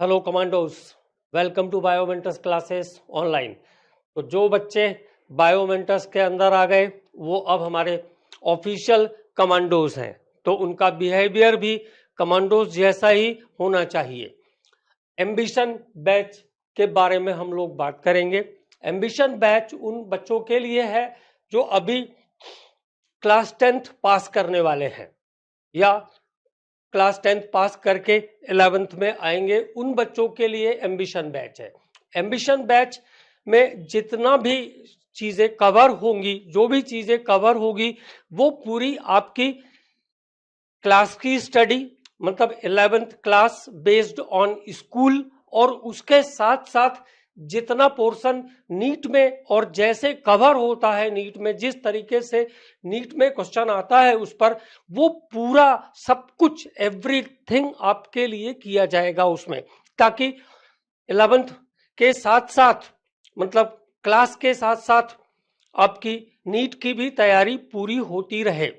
Hello commandos, welcome to Biomentors classes online. तो जो बच्चे बायोमेंटस के अंदर आ गए वो अब हमारे ऑफिशियल कमांडोज हैं, तो उनका बिहेवियर भी कमांडोज जैसा ही होना चाहिए। एम्बिशन बैच के बारे में हम लोग बात करेंगे। एम्बिशन बैच उन बच्चों के लिए है जो अभी क्लास 10th पास करने वाले हैं या क्लास 10th पास करके 11th में आएंगे, उन बच्चों के लिए एम्बिशन बैच है। एम्बिशन बैच में जितना भी चीजें कवर होंगी, जो भी चीजें कवर होगी, वो पूरी आपकी क्लास की स्टडी, मतलब 11th class based on school, और उसके साथ साथ जितना पोर्शन नीट में और जैसे कवर होता है नीट में, जिस तरीके से नीट में क्वेश्चन आता है उस पर, वो पूरा सब कुछ एवरीथिंग आपके लिए किया जाएगा उसमें, ताकि 11th के साथ साथ, मतलब क्लास के साथ साथ आपकी नीट की भी तैयारी पूरी होती रहे।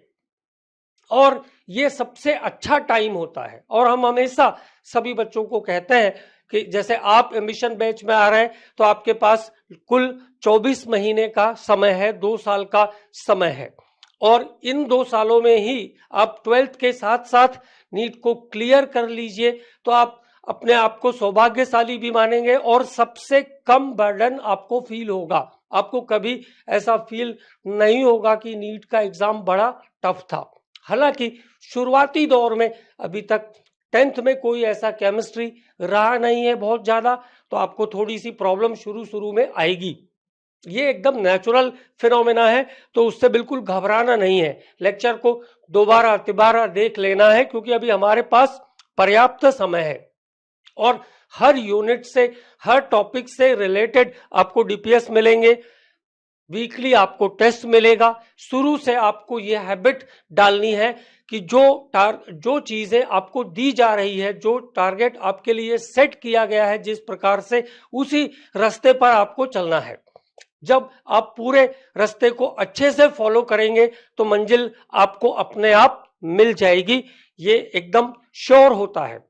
और ये सबसे अच्छा टाइम होता है, और हम हमेशा सभी बच्चों को कहते हैं कि जैसे आप एम्बिशन बैच में आ रहे हैं तो आपके पास कुल 24 महीने का समय है, 2 साल का समय है, और इन 2 सालों में ही आप 12th के साथ साथ नीट को क्लियर कर लीजिए, तो आप अपने आप को सौभाग्यशाली भी मानेंगे और सबसे कम बर्डन आपको फील होगा। आपको कभी ऐसा फील नहीं होगा कि नीट का एग्जाम बड़ा टफ था। हालांकि शुरुआती दौर में अभी तक 10th में कोई ऐसा केमिस्ट्री रहा नहीं है बहुत ज्यादा, तो आपको थोड़ी सी प्रॉब्लम शुरू में आएगी। ये एकदम नेचुरल फिनोमेना है, तो उससे बिल्कुल घबराना नहीं है। लेक्चर को दोबारा तिबारा देख लेना है, क्योंकि अभी हमारे पास पर्याप्त समय है, और हर यूनिट से, हर टॉपिक से रिलेटेड आपको डीपीएस मिलेंगे, वीकली आपको टेस्ट मिलेगा। शुरू से आपको यह हैबिट डालनी है कि जो चीजें आपको दी जा रही है, जो टारगेट आपके लिए सेट किया गया है जिस प्रकार से, उसी रास्ते पर आपको चलना है। जब आप पूरे रास्ते को अच्छे से फॉलो करेंगे तो मंजिल आपको अपने आप मिल जाएगी, ये एकदम श्योर होता है।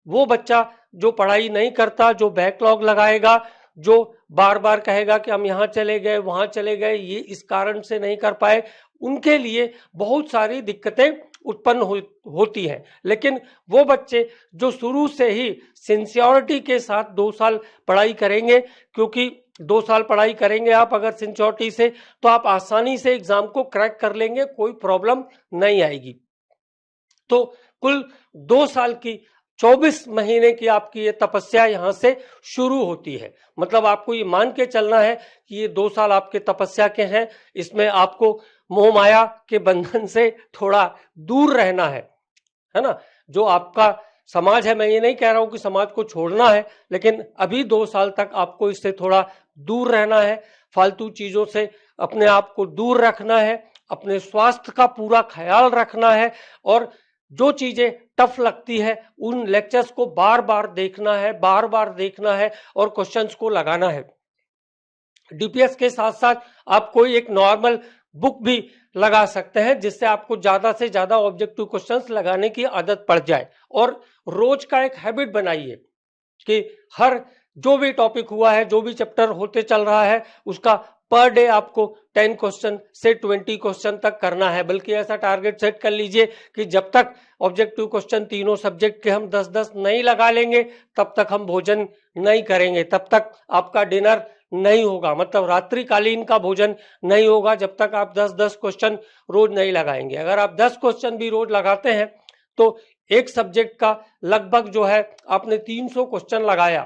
वो बच्चा जो पढ़ाई नहीं करता, जो बैकलॉग लगाएगा, जो बार बार कहेगा कि हम यहां चले गए वहां चले गए, ये इस कारण से नहीं कर पाए, उनके लिए बहुत सारी दिक्कतें उत्पन्न होती हैं। लेकिन वो बच्चे जो शुरू से ही सिंसियोरिटी के साथ 2 साल पढ़ाई करेंगे, क्योंकि 2 साल पढ़ाई करेंगे आप अगर सिंसियोरिटी से, तो आप आसानी से एग्जाम को क्रैक कर लेंगे, कोई प्रॉब्लम नहीं आएगी। तो कुल 2 साल की 24 महीने की आपकी ये तपस्या यहां से शुरू होती है। मतलब आपको ये मान के चलना है कि ये 2 साल आपके तपस्या के हैं, इसमें आपको मोह माया के बंधन से थोड़ा दूर रहना है ना। जो आपका समाज है, मैं ये नहीं कह रहा हूं कि समाज को छोड़ना है, लेकिन अभी 2 साल तक आपको इससे थोड़ा दूर रहना है, फालतू चीजों से अपने आप को दूर रखना है, अपने स्वास्थ्य का पूरा ख्याल रखना है, और जो चीजें टफ लगती है उन लेक्चर्स को बार बार देखना है, बार बार देखना है, और क्वेश्चंस को लगाना है। डीपीएस के साथ साथ आप कोई एक नॉर्मल बुक भी लगा सकते हैं, जिससे आपको ज्यादा से ज्यादा ऑब्जेक्टिव क्वेश्चंस लगाने की आदत पड़ जाए। और रोज का एक हैबिट बनाइए कि हर जो भी टॉपिक हुआ है, जो भी चैप्टर होते चल रहा है, उसका पर डे आपको 10 क्वेश्चन से 20 क्वेश्चन तक करना है। बल्कि ऐसा टारगेट सेट कर लीजिए कि जब तक ऑब्जेक्टिव क्वेश्चन तीनों सब्जेक्ट के हम 10-10 नहीं लगा लेंगे, तब तक हम भोजन नहीं करेंगे, तब तक आपका डिनर नहीं होगा, मतलब रात्रिकालीन का भोजन नहीं होगा, जब तक आप 10-10 क्वेश्चन रोज नहीं लगाएंगे। अगर आप 10 क्वेश्चन भी रोज लगाते हैं तो एक सब्जेक्ट का लगभग जो है आपने 300 क्वेश्चन लगाया,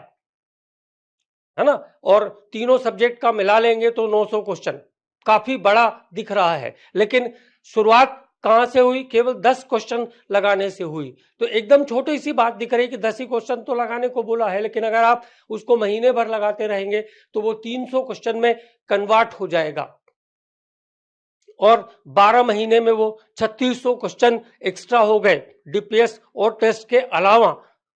है ना, और तीनों सब्जेक्ट का मिला लेंगे तो 900 क्वेश्चन, काफी बड़ा दिख रहा है। लेकिन शुरुआत कहां से हुई? केवल 10 क्वेश्चन लगाने से हुई। तो एकदम छोटी सी बात दिख रही है कि 10 ही क्वेश्चन तो लगाने को बोला है, लेकिन अगर आप उसको महीने भर लगाते रहेंगे तो वो 300 क्वेश्चन में कन्वर्ट हो जाएगा, और 12 महीने में वो 3600 क्वेश्चन एक्स्ट्रा हो गए डीपीएस और टेस्ट के अलावा।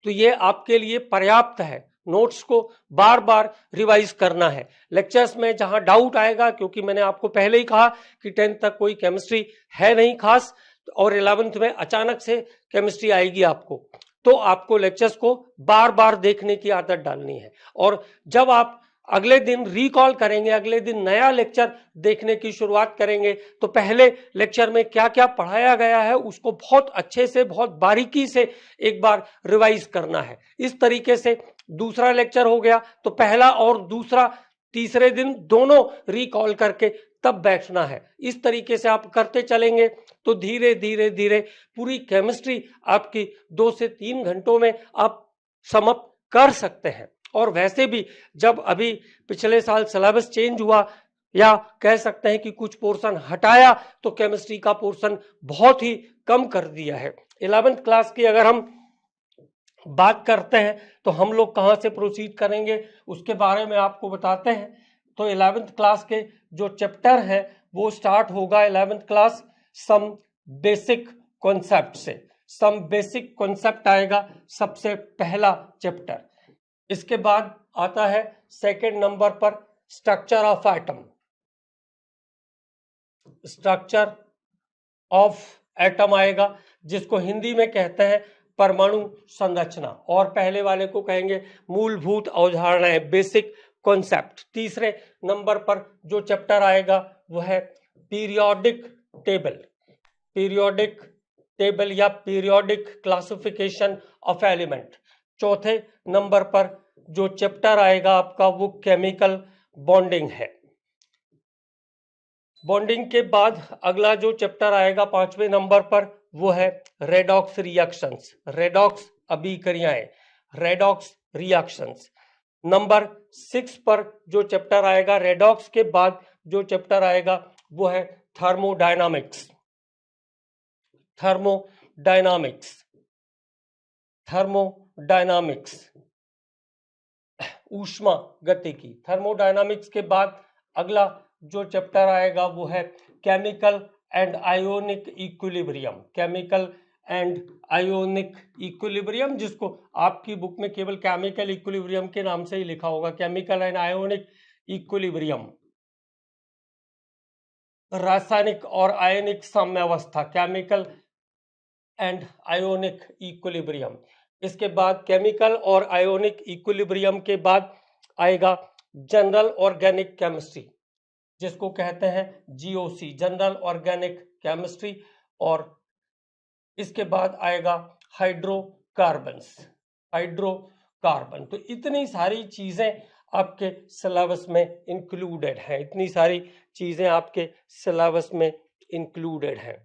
तो ये आपके लिए पर्याप्त है। नोट्स को बार बार रिवाइज करना है। लेक्चर्स में जहां डाउट आएगा, क्योंकि मैंने आपको पहले ही कहा कि 10th तक कोई केमिस्ट्री है नहीं खास, और 11th में अचानक से केमिस्ट्री आएगी आपको, तो आपको लेक्चर्स को बार बार देखने की आदत डालनी है। और जब आप अगले दिन रिकॉल करेंगे, अगले दिन नया लेक्चर देखने की शुरुआत करेंगे, तो पहले लेक्चर में क्या क्या पढ़ाया गया है उसको बहुत अच्छे से, बहुत बारीकी से एक बार रिवाइज करना है। इस तरीके से दूसरा लेक्चर हो गया तो पहला और दूसरा तीसरे दिन दोनों रिकॉल करके तब बैठना है। इस तरीके से आप करते चलेंगे तो धीरे धीरे धीरे पूरी केमिस्ट्री आपकी 2 से 3 घंटों में आप समाप्त कर सकते हैं। और वैसे भी जब अभी पिछले साल सिलेबस चेंज हुआ या कह सकते हैं कि कुछ पोर्शन हटाया, तो केमिस्ट्री का पोर्शन बहुत ही कम कर दिया है। 11th क्लास की अगर हम बात करते हैं तो हम लोग कहां से प्रोसीड करेंगे उसके बारे में आपको बताते हैं। तो 11th क्लास के जो चैप्टर है वो स्टार्ट होगा 11th क्लास सम बेसिक कॉन्सेप्ट से। सम बेसिक कॉन्सेप्ट आएगा सबसे पहला चैप्टर। इसके बाद आता है सेकंड नंबर पर structure of atom. Structure of atom आएगा जिसको हिंदी में कहते हैं परमाणु संरचना, और पहले वाले को कहेंगे मूलभूत अवधारणाएं, बेसिक कॉन्सेप्ट। तीसरे नंबर पर जो चैप्टर आएगा वो है पीरियोडिक टेबल। पीरियोडिक टेबल या पीरियोडिक क्लासिफिकेशन ऑफ एलिमेंट। चौथे नंबर पर जो चैप्टर आएगा आपका वो केमिकल बॉन्डिंग है। बॉन्डिंग के बाद अगला जो चैप्टर आएगा 5वें नंबर पर वो है रेडॉक्स रिएक्शंस। रेडॉक्स अभिक्रियाएं, रेडॉक्स रिएक्शंस। नंबर 6 पर जो चैप्टर आएगा, रेडॉक्स के बाद जो चैप्टर आएगा वो है थर्मोडायनामिक्स। थर्मोडायनामिक्स, थर्मोडायनामिक्स, ऊष्मा गतिकी। थर्मोडायनामिक्स के बाद अगला जो चैप्टर आएगा वो है chemical and ionic equilibrium. Chemical and ionic equilibrium, जिसको आपकी बुक में केवल केमिकल इक्विलिब्रियम के नाम से ही लिखा होगा, केमिकल एंड आयोनिक इक्विलिब्रियम। रासायनिक और आयनिक साम्यावस्था, केमिकल एंड आयोनिक इक्विलिब्रियम। इसके बाद केमिकल और आयोनिक इक्विलिब्रियम के बाद आएगा जनरल ऑर्गेनिक केमिस्ट्री, जिसको कहते हैं जीओसी, जनरल ऑर्गेनिक केमिस्ट्री। और इसके बाद आएगा हाइड्रोकार्बन्स, हाइड्रोकार्बन। तो इतनी सारी चीजें आपके सिलेबस में इंक्लूडेड हैं, इतनी सारी चीजें आपके सिलेबस में इंक्लूडेड हैं।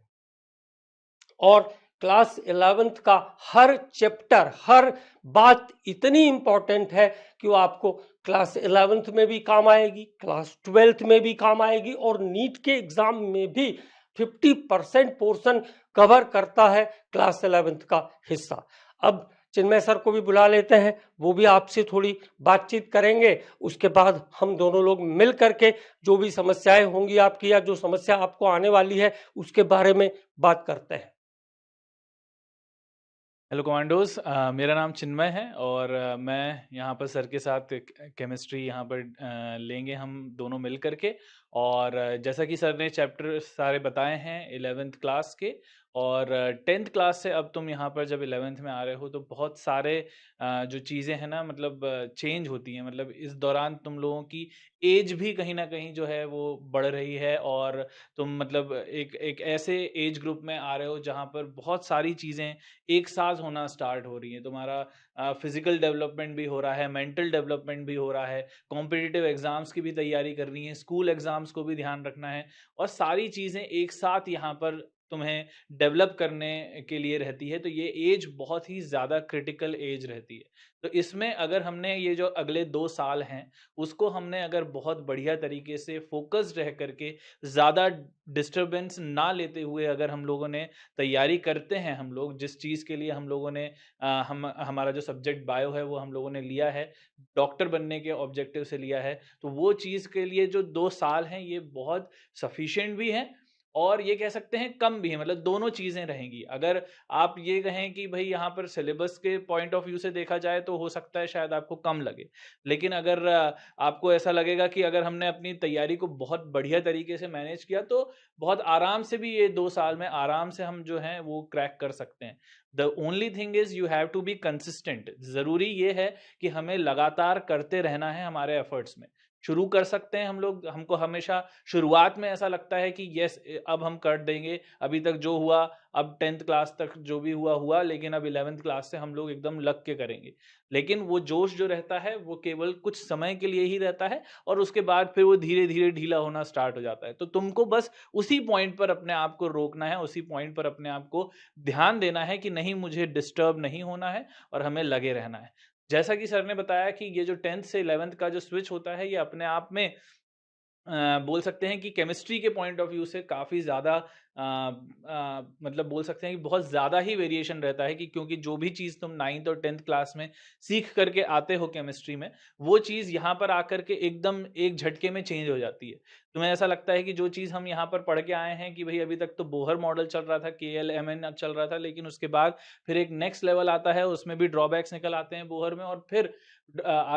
और क्लास 11th का हर चैप्टर, हर बात इतनी इंपॉर्टेंट है कि वो आपको क्लास 11th में भी काम आएगी, क्लास 12th में भी काम आएगी, और नीट के एग्जाम में भी 50% पोर्शन कवर करता है क्लास 11th का हिस्सा। अब चिन्मय सर को भी बुला लेते हैं, वो भी आपसे थोड़ी बातचीत करेंगे। उसके बाद हम दोनों लोग मिल करके जो भी समस्याएं होंगी आपकी, या जो समस्या आपको आने वाली है, उसके बारे में बात करते हैं। हेलो कमांडोज, मेरा नाम चिन्मय है और मैं यहाँ पर सर के साथ केमिस्ट्री यहाँ पर लेंगे हम दोनों मिल करके। और जैसा कि सर ने चैप्टर सारे बताए हैं 11th क्लास के, और 10th क्लास से अब तुम यहाँ पर जब 11th में आ रहे हो तो बहुत सारे जो चीज़ें हैं ना, मतलब चेंज होती हैं। मतलब इस दौरान तुम लोगों की एज भी कहीं ना कहीं जो है वो बढ़ रही है, और तुम मतलब एक ऐसे एज ग्रुप में आ रहे हो जहाँ पर बहुत सारी चीज़ें एक साथ होना स्टार्ट हो रही है। तुम्हारा फिजिकल डेवलपमेंट भी हो रहा है, मेंटल डेवलपमेंट भी हो रहा है, कॉम्पिटिटिव एग्जाम्स की भी तैयारी करनी है, स्कूल एग्जाम्स को भी ध्यान रखना है, और सारी चीज़ें एक साथ यहाँ पर तुम्हें डेवलप करने के लिए रहती है। तो ये एज बहुत ही ज़्यादा क्रिटिकल एज रहती है। तो इसमें अगर हमने ये जो अगले 2 साल हैं उसको हमने अगर बहुत बढ़िया तरीके से फोकस्ड रह करके, ज़्यादा डिस्टरबेंस ना लेते हुए अगर हम लोगों ने तैयारी करते हैं, हम लोग जिस चीज़ के लिए हम लोगों ने हमारा जो सब्जेक्ट बायो है वो हम लोगों ने लिया है, डॉक्टर बनने के ऑब्जेक्टिव से लिया है, तो वो चीज़ के लिए जो 2 साल हैं ये बहुत सफिशिएंट भी हैं और ये कह सकते हैं कम भी है। मतलब दोनों चीज़ें रहेंगी। अगर आप ये कहें कि भाई यहाँ पर सिलेबस के पॉइंट ऑफ व्यू से देखा जाए तो हो सकता है शायद आपको कम लगे, लेकिन अगर आपको ऐसा लगेगा कि अगर हमने अपनी तैयारी को बहुत बढ़िया तरीके से मैनेज किया तो बहुत आराम से भी ये 2 साल में आराम से हम जो हैं वो क्रैक कर सकते हैं। The only thing is you have to be consistent. जरूरी ये है कि हमें लगातार करते रहना है हमारे एफर्ट्स में। शुरू कर सकते हैं हम लोग, हमको हमेशा शुरुआत में ऐसा लगता है कि यस अब हम कर देंगे, अभी तक जो हुआ, अब 10th क्लास तक जो भी हुआ हुआ, लेकिन अब 11th क्लास से हम लोग एकदम लग के करेंगे। लेकिन वो जोश जो रहता है वो केवल कुछ समय के लिए ही रहता है, और उसके बाद फिर वो धीरे धीरे ढीला होना स्टार्ट हो जाता है। तो तुमको बस उसी पॉइंट पर अपने आप को रोकना है, उसी पॉइंट पर अपने आप को ध्यान देना है कि नहीं, मुझे डिस्टर्ब नहीं होना है और हमें लगे रहना है। जैसा कि सर ने बताया कि ये जो 10th से 11th का जो स्विच होता है, ये अपने आप में बोल सकते हैं कि केमिस्ट्री के पॉइंट ऑफ व्यू से काफ़ी ज़्यादा मतलब बोल सकते हैं कि बहुत ज़्यादा ही वेरिएशन रहता है, कि क्योंकि जो भी चीज़ तुम 9th और 10th क्लास में सीख करके आते हो केमिस्ट्री में, वो चीज़ यहाँ पर आकर के एकदम एक झटके में चेंज हो जाती है। तुम्हें ऐसा लगता है कि जो चीज़ हम यहाँ पर पढ़ के आए हैं कि भाई अभी तक तो बोहर मॉडल चल रहा था, KLMN चल रहा था, लेकिन उसके बाद फिर एक नेक्स्ट लेवल आता है, उसमें भी ड्रॉबैक्स निकल आते हैं बोहर में, और फिर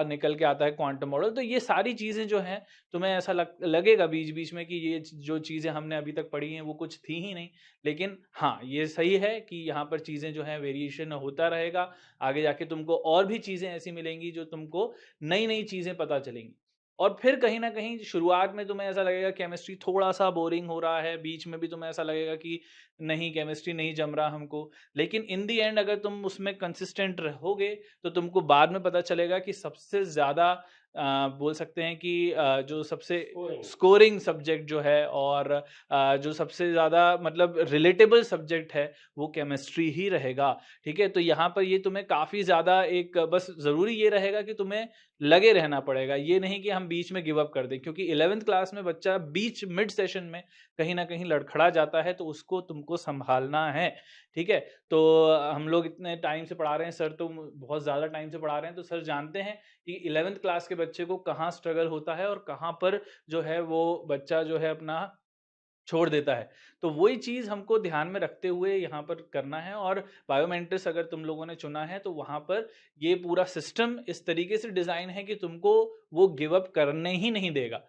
निकल के आता है क्वांटम मॉडल। तो ये सारी चीज़ें जो हैं, तुम्हें ऐसा लगेगा बीच बीच में कि ये जो चीज़ें हमने अभी तक पढ़ी हैं वो कुछ थी ही नहीं। लेकिन हाँ, ये सही है कि यहाँ पर चीज़ें जो हैं वेरिएशन होता रहेगा। आगे जाके तुमको और भी चीज़ें ऐसी मिलेंगी जो तुमको नई नई चीज़ें पता चलेंगी। और फिर कहीं ना कहीं शुरुआत में तुम्हें ऐसा लगेगा केमिस्ट्री थोड़ा सा बोरिंग हो रहा है, बीच में भी तुम्हें ऐसा लगेगा कि नहीं, केमिस्ट्री नहीं जम रहा हमको। लेकिन इन दी एंड अगर तुम उसमें कंसिस्टेंट रहोगे तो तुमको बाद में पता चलेगा कि सबसे ज़्यादा बोल सकते हैं कि जो सबसे स्कोरिंग सब्जेक्ट जो है, और जो सबसे ज़्यादा मतलब रिलेटेबल सब्जेक्ट है, वो केमिस्ट्री ही रहेगा। ठीक है, तो यहाँ पर ये तुम्हें काफ़ी ज़्यादा एक बस ज़रूरी ये रहेगा कि तुम्हें लगे रहना पड़ेगा। ये नहीं कि हम बीच में गिव अप कर दें, क्योंकि 11th क्लास में बच्चा बीच मिड सेशन में कहीं ना कहीं लड़खड़ा जाता है, तो उसको तुमको संभालना है। ठीक है, तो हम लोग इतने टाइम से पढ़ा रहे हैं, सर तो बहुत ज़्यादा टाइम से पढ़ा रहे हैं, तो सर जानते हैं कि 11th क्लास के बच्चे को कहाँ स्ट्रगल होता है और कहाँ पर जो है वो बच्चा जो है अपना छोड़ देता है। तो वही चीज़ हमको ध्यान में रखते हुए यहाँ पर करना है। और बायोमेंट्रिक्स अगर तुम लोगों ने चुना है, तो वहाँ पर ये पूरा सिस्टम इस तरीके से डिज़ाइन है कि तुमको वो गिव अप करने ही नहीं देगा।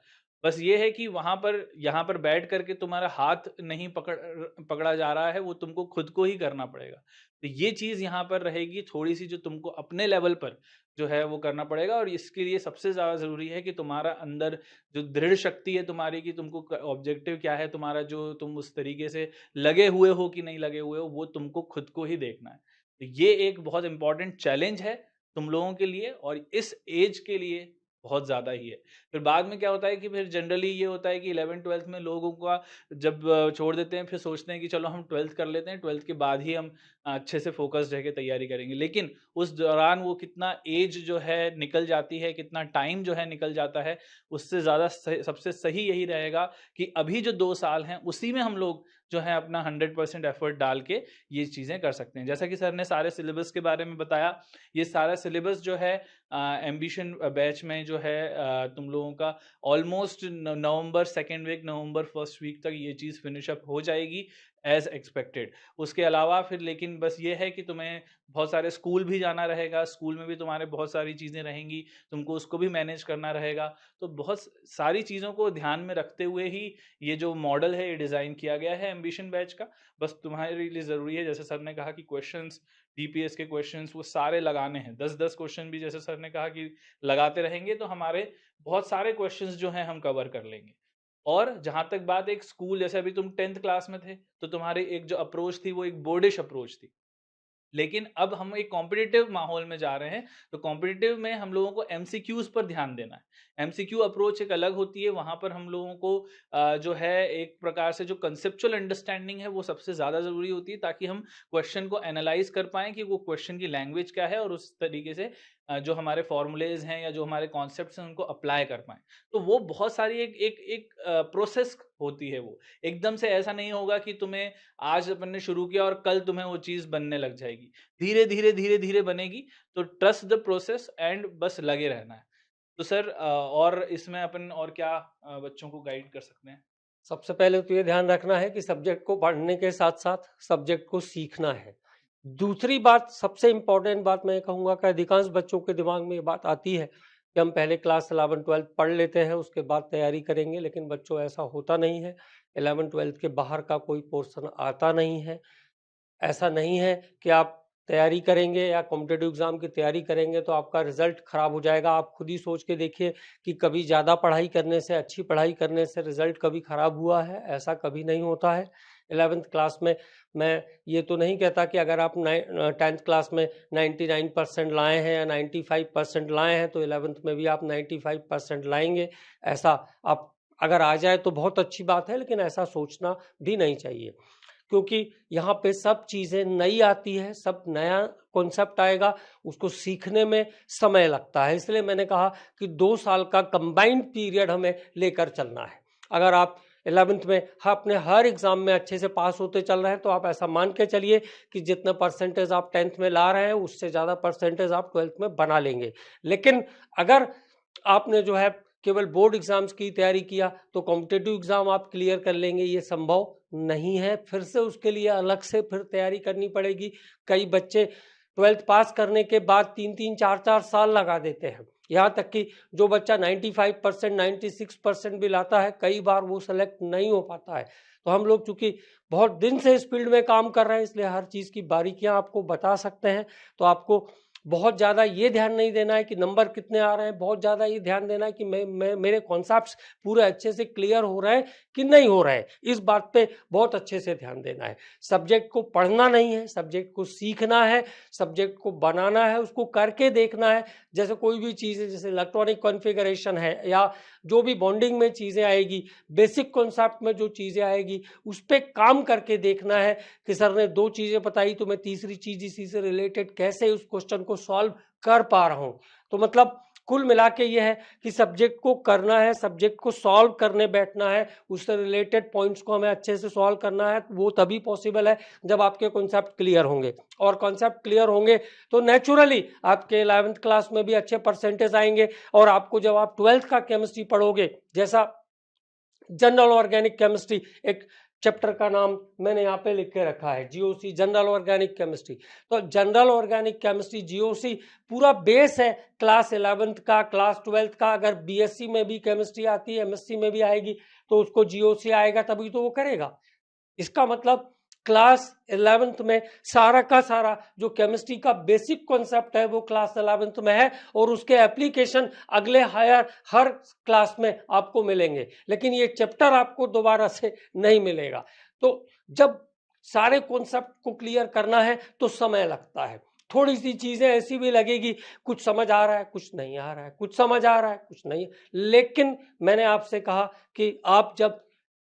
बस ये है कि वहाँ पर यहाँ पर बैठ करके तुम्हारा हाथ नहीं पकड़ा जा रहा है, वो तुमको खुद को ही करना पड़ेगा। तो ये चीज़ यहाँ पर रहेगी थोड़ी-सी, जो तुमको अपने लेवल पर जो है वो करना पड़ेगा। और इसके लिए सबसे ज़्यादा ज़रूरी है कि तुम्हारा अंदर जो दृढ़ शक्ति है तुम्हारी, कि तुमको ऑब्जेक्टिव क्या है तुम्हारा, जो तुम उस तरीके से लगे हुए हो कि नहीं लगे हुए हो, वो तुमको खुद को ही देखना है। तो ये एक बहुत इंपॉर्टेंट चैलेंज है तुम लोगों के लिए, और इस एज के लिए बहुत ज़्यादा ही है। फिर बाद में क्या होता है कि फिर जनरली ये होता है कि 11th-12th में लोगों का जब छोड़ देते हैं, फिर सोचते हैं कि चलो हम 12th कर लेते हैं, 12th के बाद ही हम अच्छे से फोकस्ड रह के तैयारी करेंगे। लेकिन उस दौरान वो कितना एज जो है निकल जाती है, कितना टाइम जो है निकल जाता है, उससे ज़्यादा सबसे सही यही रहेगा कि अभी जो 2 साल हैं उसी में हम लोग जो है अपना 100% एफर्ट डाल के ये चीज़ें कर सकते हैं। जैसा कि सर ने सारे सिलेबस के बारे में बताया, ये सारा सिलेबस जो है एम्बिशन बैच में जो है तुम लोगों का almost November second week, November first week तक ये चीज़ फिनिश अप हो जाएगी एज एक्सपेक्टेड। उसके अलावा फिर लेकिन बस ये है कि तुम्हें बहुत सारे स्कूल भी जाना रहेगा, स्कूल में भी तुम्हारे बहुत सारी चीज़ें रहेंगी, तुमको उसको भी मैनेज करना रहेगा। तो बहुत सारी चीज़ों को ध्यान में रखते हुए ही ये जो मॉडल है ये डिज़ाइन किया गया है एम्बिशन बैच का। बस तुम्हारे लिए ज़रूरी है, जैसे सर ने कहा कि क्वेश्चंस, DPS के क्वेश्चंस वो सारे लगाने हैं, 10-10 क्वेश्चन भी जैसे सर ने कहा कि लगाते रहेंगे तो हमारे बहुत सारे क्वेश्चंस जो हैं हम कवर कर लेंगे। और जहाँ तक बात एक स्कूल, जैसे अभी तुम 10th क्लास में थे, तो तुम्हारी एक जो अप्रोच थी वो एक बोर्डिश अप्रोच थी। लेकिन अब हम एक कॉम्पिटिटिव माहौल में जा रहे हैं, तो कॉम्पिटिटिव में हम लोगों को एमसीक्यूज पर ध्यान देना है। एमसीक्यू अप्रोच एक अलग होती है, वहां पर हम लोगों को जो है एक प्रकार से जो कंसेप्चुअल अंडरस्टैंडिंग है वो सबसे ज़्यादा ज़रूरी होती है, ताकि हम क्वेश्चन को एनालाइज कर पाएँ कि वो क्वेश्चन की लैंग्वेज क्या है, और उस तरीके से जो हमारे फॉर्मूलेज हैं या जो हमारे कॉन्सेप्ट्स हैं उनको अप्लाई कर पाएँ। तो वो बहुत सारी एक एक एक प्रोसेस होती है। वो एकदम से ऐसा नहीं होगा कि तुम्हें आज अपन ने शुरू किया और कल तुम्हें वो चीज़ बनने लग जाएगी। धीरे-धीरे बनेगी। तो ट्रस्ट द प्रोसेस एंड बस लगे रहना है। तो सर और इसमें अपन और क्या बच्चों को गाइड कर सकते हैं? सबसे पहले तो ये ध्यान रखना है कि सब्जेक्ट को पढ़ने के साथ साथ सब्जेक्ट को सीखना है। दूसरी बात, सबसे इम्पोर्टेंट बात मैं कहूँगा कि अधिकांश बच्चों के दिमाग में ये बात आती है कि हम पहले क्लास 11-12 पढ़ लेते हैं, उसके बाद तैयारी करेंगे, लेकिन बच्चों ऐसा होता नहीं है। 11-12 के बाहर का कोई पोर्शन आता नहीं है। ऐसा नहीं है कि आप तैयारी करेंगे या कॉम्पिटेटिव एग्जाम की तैयारी करेंगे तो आपका रिजल्ट खराब हो जाएगा। आप खुद ही सोच के देखिए कि कभी ज़्यादा पढ़ाई करने से, अच्छी पढ़ाई करने से रिजल्ट कभी खराब हुआ है? ऐसा कभी नहीं होता है। 11th क्लास में मैं ये तो नहीं कहता कि अगर आप 10th क्लास में 99% लाए हैं या 95% लाए हैं तो 11th में भी आप 95% लाएंगे। ऐसा आप अगर आ जाए तो बहुत अच्छी बात है, लेकिन ऐसा सोचना भी नहीं चाहिए, क्योंकि यहाँ पे सब चीज़ें नई आती है, सब नया कॉन्सेप्ट आएगा, उसको सीखने में समय लगता है। इसलिए मैंने कहा कि 2 साल का कंबाइंड पीरियड हमें लेकर चलना है। अगर आप 11th में अपने हर एग्जाम में अच्छे से पास होते चल रहे हैं तो आप ऐसा मान के चलिए कि जितना परसेंटेज आप 10th में ला रहे हैं उससे ज़्यादा परसेंटेज आप 12th में बना लेंगे। लेकिन अगर आपने जो है केवल बोर्ड एग्जाम्स की तैयारी किया तो कॉम्पिटेटिव एग्जाम आप क्लियर कर लेंगे, ये संभव नहीं है। फिर से उसके लिए अलग से फिर तैयारी करनी पड़ेगी। कई बच्चे 12th पास करने के बाद 3-3, 4-4 साल लगा देते हैं। यहाँ तक कि जो बच्चा 95%, 96% भी लाता है, कई बार वो सेलेक्ट नहीं हो पाता है। तो हम लोग चूंकि बहुत दिन से इस फील्ड में काम कर रहे हैं, इसलिए हर चीज़ की बारीकियां आपको बता सकते हैं। तो आपको बहुत ज़्यादा ये ध्यान नहीं देना है कि नंबर कितने आ रहे हैं, बहुत ज़्यादा ये ध्यान देना है कि मेरे कॉन्सेप्ट्स पूरे अच्छे से क्लियर हो रहे हैं कि नहीं हो रहे हैं। इस बात पे बहुत अच्छे से ध्यान देना है। सब्जेक्ट को पढ़ना नहीं है, सब्जेक्ट को सीखना है, सब्जेक्ट को बनाना है, उसको करके देखना है। जैसे कोई भी चीज़ है, जैसे इलेक्ट्रॉनिक कॉन्फ़िगरेशन है या जो भी बॉन्डिंग में चीज़ें आएगी, बेसिक कॉन्सेप्ट में जो चीज़ें आएगी, उस पर काम करके देखना है कि सर ने 2 चीज़ें बताई तो मैं तीसरी चीज़ इसी से रिलेटेड कैसे उस क्वेश्चन को सॉल्व कर पा रहा हूँ। तो मतलब कुल मिला के ये है कि सब्जेक्ट को करना है, सब्जेक्ट को सॉल्व करने बैठना है, उससे रिलेटेड पॉइंट्स को हमें अच्छे से सॉल्व करना है। वो तभी पॉसिबल है जब आपके कॉन्सेप्ट क्लियर होंगे, और कॉन्सेप्ट क्लियर होंगे तो नेचुरली आपके 11th क्लास में भी अच्छे परसेंटेज आएंगे। और आपको जब आप 12th का केमिस्ट्री पढ़ोगे, जैसा जनरल ऑर्गेनिक केमिस्ट्री, एक चैप्टर का नाम मैंने यहाँ पे लिख के रखा है, जीओसी, जनरल ऑर्गेनिक केमिस्ट्री। तो जनरल ऑर्गेनिक केमिस्ट्री, जीओसी, पूरा बेस है क्लास 11th का, क्लास 12th का। अगर बीएससी में भी केमिस्ट्री आती है, एमएससी में भी आएगी, तो उसको जीओसी आएगा, तभी तो वो करेगा। इसका मतलब क्लास 11th में सारा का सारा जो केमिस्ट्री का बेसिक कॉन्सेप्ट है वो क्लास 11th में है, और उसके एप्लीकेशन अगले हर क्लास में आपको मिलेंगे, लेकिन ये चैप्टर आपको दोबारा से नहीं मिलेगा। तो जब सारे कॉन्सेप्ट को क्लियर करना है तो समय लगता है। थोड़ी सी चीजें ऐसी भी लगेगी, कुछ समझ आ रहा है, कुछ नहीं आ रहा है, कुछ समझ आ रहा है, कुछ नहीं। लेकिन मैंने आपसे कहा कि आप जब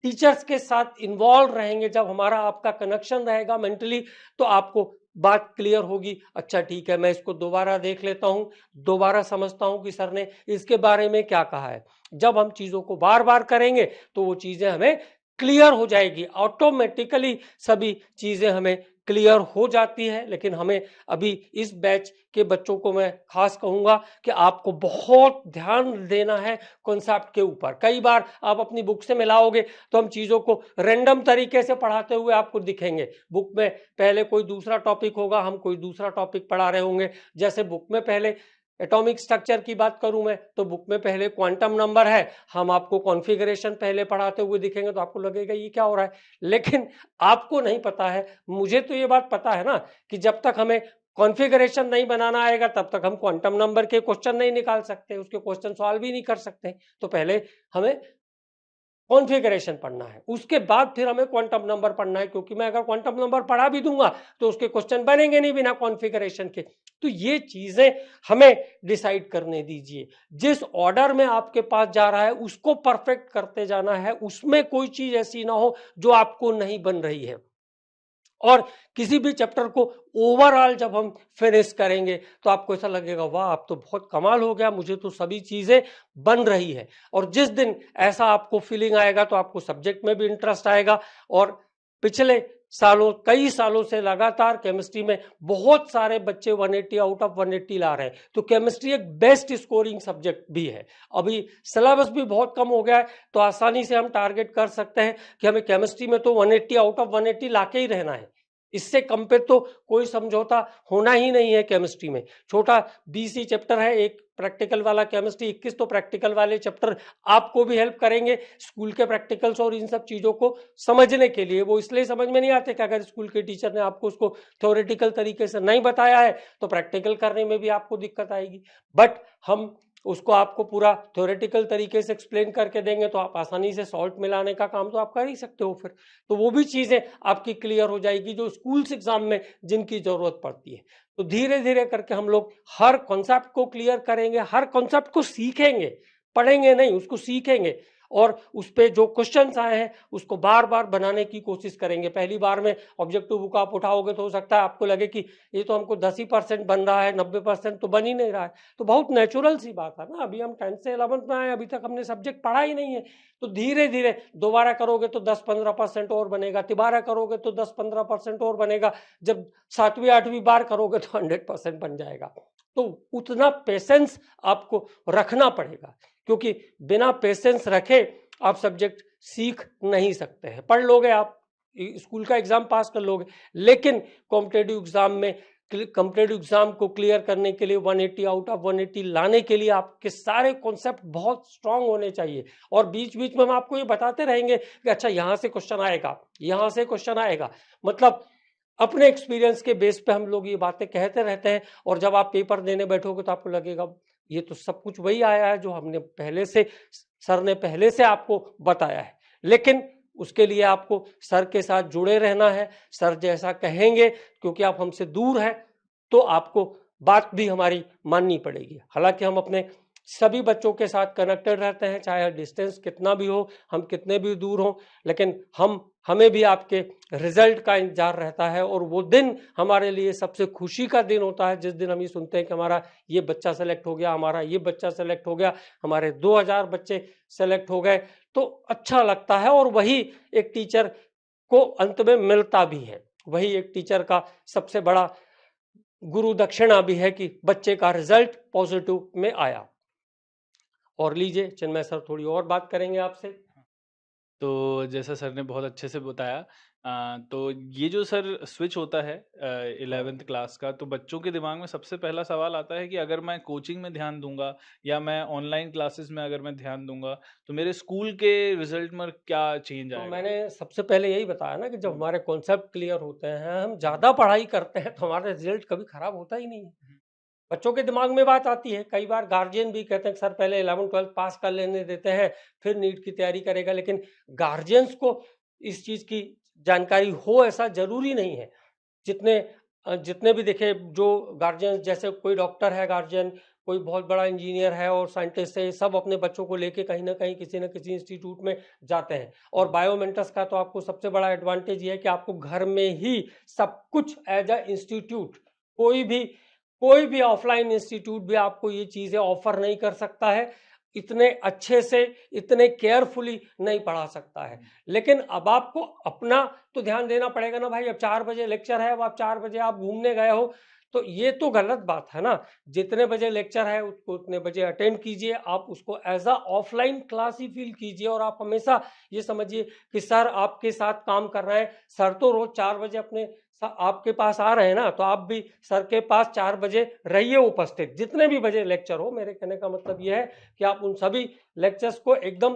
टीचर्स के साथ इन्वॉल्व रहेंगे, जब हमारा आपका कनेक्शन रहेगा मेंटली, तो आपको बात क्लियर होगी। अच्छा ठीक है, मैं इसको दोबारा देख लेता हूँ, दोबारा समझता हूँ कि सर ने इसके बारे में क्या कहा है। जब हम चीज़ों को बार बार करेंगे तो वो चीज़ें हमें क्लियर हो जाएगी, ऑटोमेटिकली सभी चीज़ें हमें क्लियर हो जाती है। लेकिन हमें अभी इस बैच के बच्चों को मैं खास कहूँगा कि आपको बहुत ध्यान देना है कॉन्सेप्ट के ऊपर। कई बार आप अपनी बुक से मिलाओगे तो हम चीज़ों को रैंडम तरीके से पढ़ाते हुए आपको दिखेंगे। बुक में पहले कोई दूसरा टॉपिक होगा, हम कोई दूसरा टॉपिक पढ़ा रहे होंगे। जैसे बुक में पहले एटॉमिक स्ट्रक्चर की बात करूं मैं, तो बुक में पहले क्वांटम नंबर है, हम आपको कॉन्फ़िगरेशन पहले पढ़ाते हुए दिखेंगे, तो आपको लगेगा ये क्या हो रहा है। लेकिन आपको नहीं पता है, मुझे तो ये बात पता है ना कि जब तक हमें कॉन्फ़िगरेशन नहीं बनाना आएगा तब तक हम क्वांटम नंबर के क्वेश्चन नहीं निकाल सकते, उसके क्वेश्चन सॉल्व ही नहीं कर सकते। तो पहले हमें कॉन्फ़िगरेशन पढ़ना है, उसके बाद फिर हमें क्वांटम नंबर पढ़ना है, क्योंकि मैं अगर क्वांटम नंबर पढ़ा भी दूंगा तो उसके क्वेश्चन बनेंगे नहीं बिना कॉन्फ़िगरेशन के। तो ये चीजें हमें डिसाइड करने दीजिए। जिस ऑर्डर में आपके पास जा रहा है उसको परफेक्ट करते जाना है, उसमें कोई चीज ऐसी ना हो जो आपको नहीं बन रही है। और किसी भी चैप्टर को ओवरऑल जब हम फिनिश करेंगे तो आपको ऐसा लगेगा वाह, आप तो बहुत कमाल हो गया, मुझे तो सभी चीजें बन रही है। और जिस दिन ऐसा आपको फीलिंग आएगा तो आपको सब्जेक्ट में भी इंटरेस्ट आएगा। और पिछले सालों, कई सालों से लगातार केमिस्ट्री में बहुत सारे बच्चे 180 आउट ऑफ 180 ला रहे हैं। तो केमिस्ट्री एक बेस्ट स्कोरिंग सब्जेक्ट भी है। अभी सिलेबस भी बहुत कम हो गया है, तो आसानी से हम टारगेट कर सकते हैं कि हमें केमिस्ट्री में तो 180 आउट ऑफ 180 लाके ही रहना है। इससे कम पे तो कोई समझौता होना ही नहीं है केमिस्ट्री में। छोटा 20 ही चैप्टर है, एक प्रैक्टिकल वाला केमिस्ट्री, 21 तो प्रैक्टिकल वाले चैप्टर आपको भी हेल्प करेंगे स्कूल के प्रैक्टिकल्स और इन सब चीज़ों को समझने के लिए। वो इसलिए समझ में नहीं आते कि अगर स्कूल के टीचर ने आपको उसको थ्योरेटिकल तरीके से नहीं बताया है तो प्रैक्टिकल करने में भी आपको दिक्कत आएगी। बट हम उसको आपको पूरा थ्योरेटिकल तरीके से एक्सप्लेन करके देंगे तो आप आसानी से सॉल्ट मिलाने का काम तो आप कर ही सकते हो फिर। तो वो भी चीज़ें आपकी क्लियर हो जाएगी जो स्कूल्स एग्जाम में जिनकी ज़रूरत पड़ती है। तो धीरे धीरे करके हम लोग हर कॉन्सेप्ट को क्लियर करेंगे, हर कॉन्सेप्ट को सीखेंगे, पढ़ेंगे नहीं, उसको सीखेंगे और उस पर जो क्वेश्चंस आए हैं उसको बार बार बनाने की कोशिश करेंगे। पहली बार में ऑब्जेक्टिव बुक आप उठाओगे तो हो सकता है आपको लगे कि ये तो हमको 10 ही % बन रहा है, 90% तो बन ही नहीं रहा है। तो बहुत नेचुरल सी बात है ना, अभी हम 10th से 11th में आए, अभी तक हमने सब्जेक्ट पढ़ा ही नहीं है। तो धीरे धीरे दोबारा करोगे तो 10-15% और बनेगा, तिबारा करोगे तो 10-15% और बनेगा, जब 7वीं 8वीं बार करोगे तो 100% बन जाएगा। तो उतना पेशेंस आपको रखना पड़ेगा, क्योंकि बिना पेशेंस रखे आप सब्जेक्ट सीख नहीं सकते हैं। पढ़ लोगे आप, स्कूल का एग्जाम पास कर लोगे, लेकिन कॉम्पिटेटिव एग्जाम में कॉम्पिटेटिव एग्जाम को क्लियर करने के लिए 180 आउट ऑफ 180 लाने के लिए आपके सारे कॉन्सेप्ट बहुत स्ट्रांग होने चाहिए। और बीच बीच में हम आपको ये बताते रहेंगे कि अच्छा यहाँ से क्वेश्चन आएगा, यहाँ से क्वेश्चन आएगा, मतलब अपने एक्सपीरियंस के बेस पे हम लोग ये बातें कहते रहते हैं। और जब आप पेपर देने बैठोगे तो आपको लगेगा ये तो सब कुछ वही आया है जो हमने पहले से, सर ने पहले से आपको बताया है। लेकिन उसके लिए आपको सर के साथ जुड़े रहना है, सर जैसा कहेंगे, क्योंकि आप हमसे दूर हैं तो आपको बात भी हमारी माननी पड़ेगी। हालांकि हम अपने सभी बच्चों के साथ कनेक्टेड रहते हैं, चाहे डिस्टेंस कितना भी हो, हम कितने भी दूर हों, लेकिन हमें भी आपके रिजल्ट का इंतजार रहता है। और वो दिन हमारे लिए सबसे खुशी का दिन होता है जिस दिन हम ये सुनते हैं कि हमारा ये बच्चा सेलेक्ट हो गया, हमारा ये बच्चा सेलेक्ट हो गया, हमारे 2000 बच्चे सेलेक्ट हो गए। तो अच्छा लगता है और वही एक टीचर को अंत में मिलता भी है, वही एक टीचर का सबसे बड़ा गुरु दक्षिणा भी है कि बच्चे का रिजल्ट पॉजिटिव में आया। और लीजिए चिन्मय सर थोड़ी और बात करेंगे आपसे। तो जैसा सर ने बहुत अच्छे से बताया, तो ये जो सर स्विच होता है 11th क्लास का, तो बच्चों के दिमाग में सबसे पहला सवाल आता है कि अगर मैं कोचिंग में ध्यान दूंगा या मैं ऑनलाइन क्लासेस में अगर मैं ध्यान दूंगा तो मेरे स्कूल के रिजल्ट में क्या चेंज तो आएगा? मैंने सबसे पहले यही बताया ना कि जब हमारे कॉन्सेप्ट क्लियर होते हैं, हम ज़्यादा पढ़ाई करते हैं तो हमारा रिजल्ट कभी खराब होता ही नहीं है। बच्चों के दिमाग में बात आती है, कई बार गार्जियन भी कहते हैं कि सर पहले 11th-12th पास कर लेने देते हैं फिर नीट की तैयारी करेगा, लेकिन गार्जियंस को इस चीज़ की जानकारी हो ऐसा जरूरी नहीं है। जितने भी देखे जो गार्जियन, जैसे कोई डॉक्टर है गार्जियन, कोई बहुत बड़ा इंजीनियर है और साइंटिस्ट है, सब अपने बच्चों को लेके कहीं ना कहीं किसी न किसी इंस्टीट्यूट में जाते हैं। और बायोमेंटस का तो आपको सबसे बड़ा एडवांटेज ये है कि आपको घर में ही सब कुछ एज अ इंस्टीट्यूट, कोई भी ऑफलाइन इंस्टीट्यूट भी आपको ये चीज़ें ऑफर नहीं कर सकता है, इतने अच्छे से, इतने केयरफुली नहीं पढ़ा सकता है। लेकिन अब आपको अपना तो ध्यान देना पड़ेगा ना भाई, अब 4 बजे लेक्चर है, अब आप 4 बजे आप घूमने गए हो, तो ये तो गलत बात है ना। जितने बजे लेक्चर है उसको उतने बजे अटेंड कीजिए, आप उसको एज अ ऑफलाइन क्लास ही फील कीजिए। और आप हमेशा ये समझिए कि सर आपके साथ काम कर रहे हैं, सर तो रोज 4 बजे अपने आपके पास आ रहे हैं ना, तो आप भी सर के पास 4 बजे रहिए उपस्थित, जितने भी बजे लेक्चर हो। मेरे कहने का मतलब यह है कि आप उन सभी लेक्चर्स को एकदम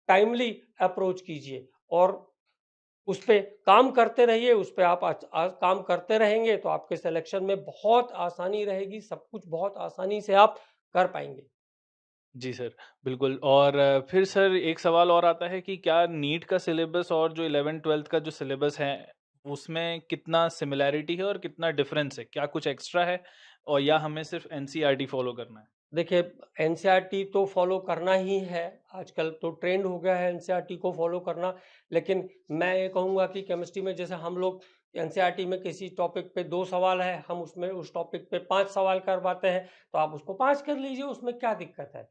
टाइमली अप्रोच कीजिए और उस पर काम करते रहिए। उस पर आप काम करते रहेंगे तो आपके सिलेक्शन में बहुत आसानी रहेगी, सब कुछ बहुत आसानी से आप कर पाएंगे। जी सर, बिल्कुल। और फिर सर एक सवाल और आता है कि क्या नीट का सिलेबस और जो 11th-12th का जो सिलेबस है उसमें कितना सिमिलैरिटी है और कितना डिफरेंस है? क्या कुछ एक्स्ट्रा है और या हमें सिर्फ एनसीईआरटी फॉलो करना है? देखिए एनसीईआरटी तो फॉलो करना ही है, आजकल तो ट्रेंड हो गया है एनसीईआरटी को फॉलो करना। लेकिन मैं ये कहूँगा कि केमिस्ट्री में जैसे हम लोग एनसीईआरटी में किसी टॉपिक पे 2 सवाल है, हम उसमें उस टॉपिक पे 5 सवाल करवाते हैं, तो आप उसको 5 कर लीजिए, उसमें क्या दिक्कत है।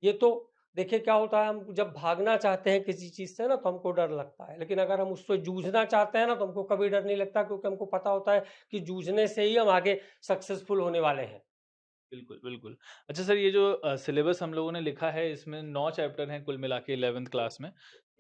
ये तो देखिए क्या होता है, हम जब भागना चाहते हैं किसी चीज़ से ना तो हमको डर लगता है, लेकिन अगर हम उससे जूझना चाहते हैं ना तो हमको कभी डर नहीं लगता, क्योंकि हमको पता होता है कि जूझने से ही हम आगे सक्सेसफुल होने वाले हैं। बिल्कुल, बिल्कुल। अच्छा सर, ये जो सिलेबस हम लोगों ने लिखा है, इसमें 9 चैप्टर हैं कुल मिला के 11th क्लास में।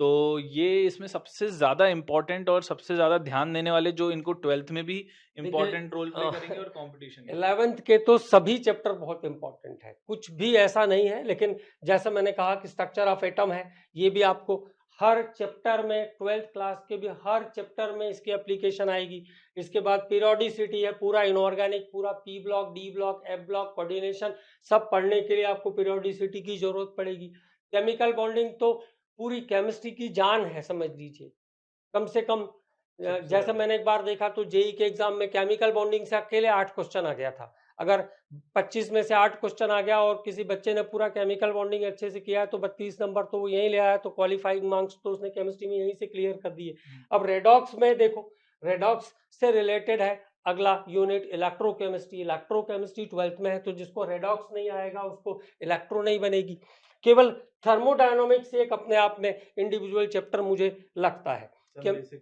तो ये इसमें सबसे ज़्यादा इम्पोर्टेंट और सबसे ज़्यादा ध्यान देने वाले जो इनको 12th में भी देखिए इम्पोर्टेंट रोल प्ले करेंगे और कंपटीशन में। 11th के तो सभी चैप्टर बहुत इंपॉर्टेंट है, कुछ भी ऐसा नहीं है, लेकिन जैसे मैंने कहा कि स्ट्रक्चर ऑफ एटम है, ये भी आपको हर चैप्टर में 12th क्लास के भी हर चैप्टर में इसकी एप्लीकेशन आएगी। इसके बाद पीरियोडिसिटी है, पूरा इनऑर्गेनिक, पूरा P block, D block, F block, coordination, सब पढ़ने के लिए आपको पीरियोडिसिटी की जरूरत पड़ेगी। केमिकल बॉन्डिंग तो पूरी केमिस्ट्री की जान है, समझ लीजिए। कम से कम जैसे मैंने एक बार देखा तो जेई के एग्जाम में केमिकल बॉन्डिंग से अकेले 8 क्वेश्चन आ गया था। अगर 25 में से 8 क्वेश्चन आ गया और किसी बच्चे ने पूरा केमिकल बॉन्डिंग अच्छे से किया है तो 32 नंबर तो वो यहीं ले आया, तो क्वालिफाइंग मार्क्स तो उसने केमिस्ट्री में यहीं से क्लियर कर दिए। अब रेडॉक्स में देखो, रेडॉक्स से रिलेटेड है अगला यूनिट इलेक्ट्रोकेमिस्ट्री। इलेक्ट्रोकेमिस्ट्री 12th में है, तो जिसको रेडॉक्स नहीं आएगा उसको इलेक्ट्रो नहीं बनेगी। केवल थर्मोडायनामिक्स एक अपने आप में इंडिविजुअल चैप्टर मुझे लगता है कि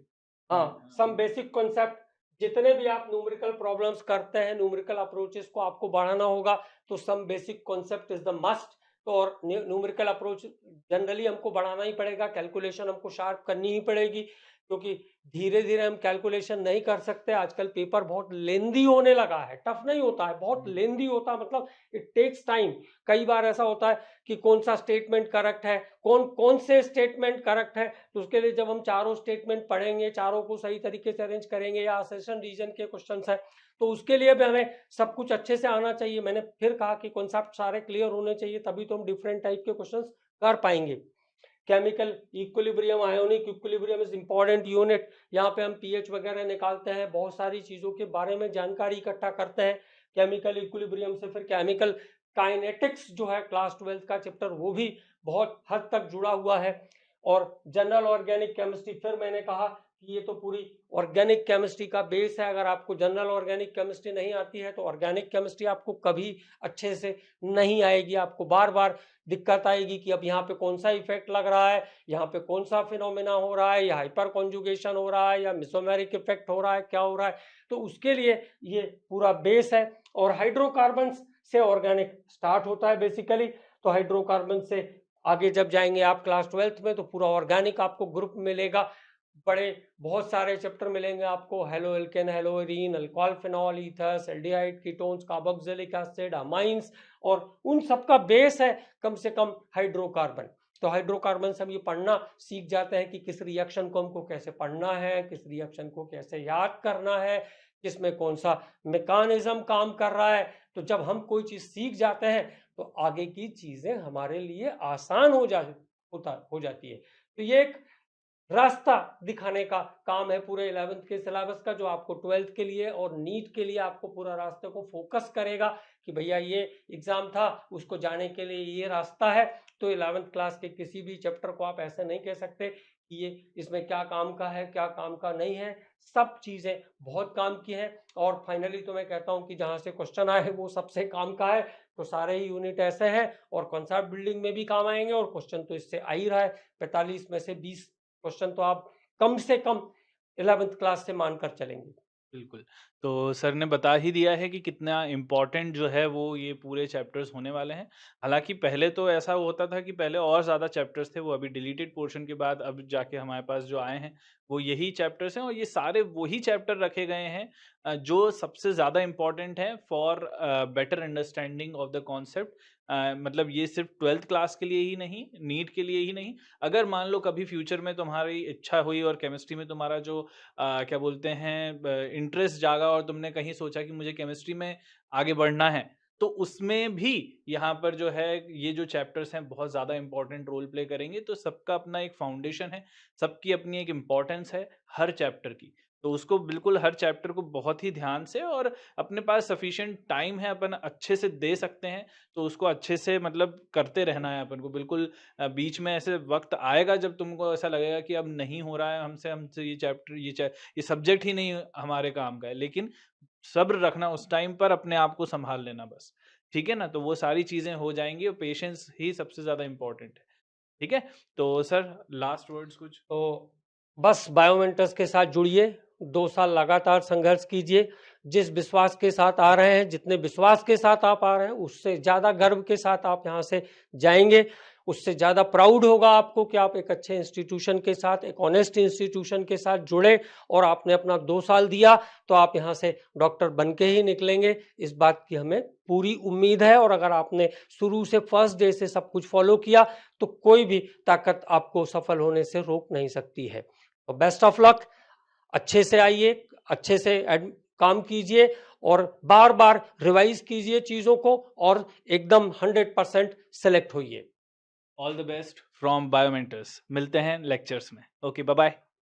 हाँ, सम बेसिक कॉन्सेप्ट, जितने भी आप न्यूमेरिकल प्रॉब्लम्स करते हैं, न्यूमेरिकल अप्रोचेस को आपको बढ़ाना होगा, तो some basic concept is the must. तो और न्यूमेरिकल अप्रोच जनरली हमको बढ़ाना ही पड़ेगा, कैलकुलेशन हमको शार्प करनी ही पड़ेगी, क्योंकि धीरे धीरे हम कैलकुलेशन नहीं कर सकते। आजकल पेपर बहुत लेंदी होने लगा है, टफ नहीं होता है, बहुत लेंदी होता है, मतलब इट टेक्स टाइम। कई बार ऐसा होता है कि कौन सा स्टेटमेंट करेक्ट है, कौन कौन से स्टेटमेंट करेक्ट है, तो उसके लिए जब हम चारों स्टेटमेंट पढ़ेंगे, चारों को सही तरीके से अरेंज करेंगे, या असेशन रीजन के क्वेश्चन है, तो उसके लिए भी हमें सब कुछ अच्छे से आना चाहिए। मैंने फिर कहा कि कॉन्सेप्ट सारे क्लियर होने चाहिए, तभी तो हम डिफरेंट टाइप के क्वेश्चन कर पाएंगे। Chemical equilibrium, ionic equilibrium is important unit. यहाँ पे हम पीएच वगैरह निकालते हैं, बहुत सारी चीजों के बारे में जानकारी इकट्ठा करते हैं। केमिकल इक्विलिब्रियम से फिर केमिकल काइनेटिक्स जो है क्लास 12th का चैप्टर, वो भी बहुत हद तक जुड़ा हुआ है। और जनरल ऑर्गेनिक केमिस्ट्री, फिर मैंने कहा कि ये तो पूरी ऑर्गेनिक केमिस्ट्री का बेस है। अगर आपको जनरल ऑर्गेनिक केमिस्ट्री नहीं आती है तो ऑर्गेनिक केमिस्ट्री आपको कभी अच्छे से नहीं आएगी, आपको बार बार दिक्कत आएगी कि अब यहाँ पे कौन सा इफेक्ट लग रहा है, यहाँ पे कौन सा फिनोमेना हो रहा है, या हाइपर कॉन्जुगेशन हो रहा है, या मिसोमेरिक इफेक्ट हो रहा है, क्या हो रहा है। तो उसके लिए ये पूरा बेस है। और हाइड्रोकार्बन्स से ऑर्गेनिक स्टार्ट होता है बेसिकली, तो हाइड्रोकार्बन से आगे जब जाएंगे आप क्लास 12th में तो पूरा ऑर्गेनिक आपको ग्रुप मिलेगा। बड़े बहुत सारे चैप्टर मिलेंगे आपको, halo alkane, hello arene, alcohol, phenol, ethers, aldehyde, ketones, carboxylic acid, amines, और उन सबका बेस है कम से कम हाइड्रोकार्बन। तो हाइड्रोकार्बन से हम ये पढ़ना सीख जाते हैं कि किस रिएक्शन को हमको कैसे पढ़ना है, किस रिएक्शन को कैसे याद करना है, किसमें कौन सा मैकेनिज्म काम कर रहा है। तो जब हम कोई चीज सीख जाते हैं तो आगे की चीजें हमारे लिए आसान हो जाती है। तो ये एक रास्ता दिखाने का काम है पूरे 11th के सिलेबस का, जो आपको 12th के लिए और नीट के लिए आपको पूरा रास्ते को फोकस करेगा कि भैया ये एग्जाम था, उसको जाने के लिए ये रास्ता है। तो 11th क्लास के किसी भी चैप्टर को आप ऐसे नहीं कह सकते कि ये इसमें क्या काम का है, क्या काम का नहीं है। सब चीजें बहुत काम की हैं। और फाइनली तो मैं कहता हूं कि जहां से क्वेश्चन आए वो सबसे काम का है। तो सारे ही यूनिट ऐसे हैं और कॉन्सेप्ट बिल्डिंग में भी काम आएंगे, और क्वेश्चन तो इससे आ ही रहा है। 45 में से 20 क्वेश्चन तो आप कम से कम 11th क्लास से मानकर चलेंगे। बिल्कुल। तो सर ने बता ही दिया है कि कितना इम्पोर्टेंट जो है वो ये पूरे चैप्टर्स होने वाले हैं। हालाँकि पहले तो ऐसा होता था कि पहले और ज़्यादा चैप्टर्स थे, वो अभी डिलीटेड पोर्शन के बाद अब जाके हमारे पास जो आए हैं, वो यही चैप्टर्स हैं, और ये सारे वही चैप्टर रखे गए हैं जो सबसे ज़्यादा इम्पोर्टेंट हैं for better understanding of the concept. मतलब ये सिर्फ 12th क्लास के लिए ही नहीं, नीट के लिए ही नहीं, अगर मान लो कभी फ्यूचर में तुम्हारी इच्छा हुई और केमिस्ट्री में तुम्हारा जो क्या बोलते हैं इंटरेस्ट जागा और तुमने कहीं सोचा कि मुझे केमिस्ट्री में आगे बढ़ना है, तो उसमें भी यहाँ पर जो है ये जो चैप्टर्स हैं बहुत ज़्यादा इंपॉर्टेंट रोल प्ले करेंगे। तो सबका अपना एक फाउंडेशन है, सबकी अपनी एक इम्पोर्टेंस है हर चैप्टर की। तो उसको बिल्कुल हर चैप्टर को बहुत ही ध्यान से, और अपने पास सफिशिएंट टाइम है, अपन अच्छे से दे सकते हैं, तो उसको अच्छे से मतलब करते रहना है अपन को। बिल्कुल बीच में ऐसे वक्त आएगा जब तुमको ऐसा लगेगा कि अब नहीं हो रहा है हमसे ये चैप्टर, ये सब्जेक्ट ही नहीं हमारे काम का है, लेकिन सब्र रखना, उस टाइम पर अपने आप को संभाल लेना बस। ठीक है ना? तो वो सारी चीजें हो जाएंगी, और पेशेंस ही सबसे ज्यादा इंपॉर्टेंट है। ठीक है? तो सर लास्ट वर्ड्स कुछ? तो बस बायोमेंटर्स के साथ जुड़िए, 2 साल लगातार संघर्ष कीजिए। जिस विश्वास के साथ आ रहे हैं, जितने विश्वास के साथ आप आ रहे हैं, उससे ज़्यादा गर्व के साथ आप यहाँ से जाएंगे, उससे ज़्यादा प्राउड होगा आपको कि आप एक अच्छे इंस्टीट्यूशन के साथ, एक ऑनेस्ट इंस्टीट्यूशन के साथ जुड़े और आपने अपना 2 साल दिया, तो आप यहाँ से डॉक्टर बन के ही निकलेंगे, इस बात की हमें पूरी उम्मीद है। और अगर आपने शुरू से फर्स्ट डे से सब कुछ फॉलो किया तो कोई भी ताकत आपको सफल होने से रोक नहीं सकती है। तो बेस्ट ऑफ लक, अच्छे से आइए, अच्छे से काम कीजिए और बार बार रिवाइज कीजिए चीज़ों को और एकदम 100% सेलेक्ट होइए। All the best from biomentors. मिलते हैं लेक्चर्स में। Okay, bye bye.